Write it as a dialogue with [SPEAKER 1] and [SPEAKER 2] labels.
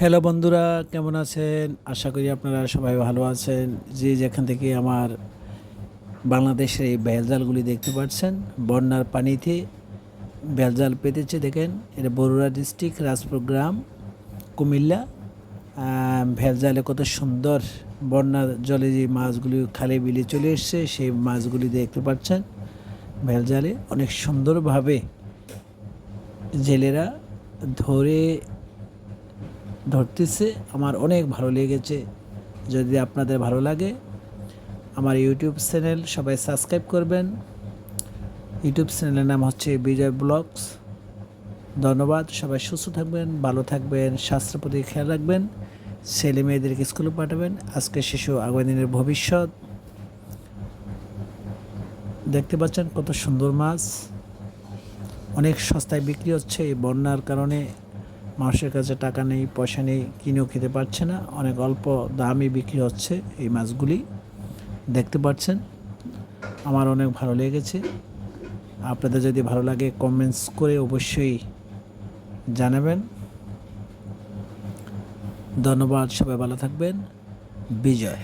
[SPEAKER 1] Hello বন্ধুরা, কেমন আছেন? আশা করি আপনারা সবাই ভালো আছেন। যে যেখান থেকে আমার বাংলাদেশের এই ভেলজালগুলি দেখতে পাচ্ছেন, বন্যার পানিতে ভেলজাল পেতেছে। দেখেন, এটা বরুড়া ডিস্ট্রিক্ট, রাজপুর গ্রাম, কুমিল্লা। ভেলজালে কত সুন্দর বন্যার জলে যে মাছগুলি খালে বিলে চলে এসছে, সেই মাছগুলি দেখতে পাচ্ছেন। ভেলজালে অনেক সুন্দরভাবে জেলেরা ধরে ধরতেছে। আমার অনেক ভালো লেগেছে। যদি আপনাদের ভালো লাগে, আমার ইউটিউব চ্যানেল সবাই সাবস্ক্রাইব করবেন। ইউটিউব চ্যানেলের নাম হচ্ছে বিজয় ব্লগস। ধন্যবাদ। সবাই সুস্থ থাকবেন, ভালো থাকবেন, স্বাস্থ্যের প্রতি খেয়াল রাখবেন, ছেলে মেয়েদেরকে স্কুলে পাঠাবেন। আজকে শিশু আগামী দিনের ভবিষ্যৎ। দেখতে পাচ্ছেন কত সুন্দর মাছ, অনেক সস্তায় বিক্রি হচ্ছে। এই বন্যার কারণে মানুষের কাছে টাকা নেই, পয়সা নেই, কিনেও খেতে পারছে না। অনেক অল্প দামে বিক্রি হচ্ছে এই মাছগুলি, দেখতে পাচ্ছেন। আমার অনেক ভালো লেগেছে। আপনাদের যদি ভালো লাগে কমেন্টস করে অবশ্যই জানাবেন। ধন্যবাদ। সবাই ভালো থাকবেন। বিজয়।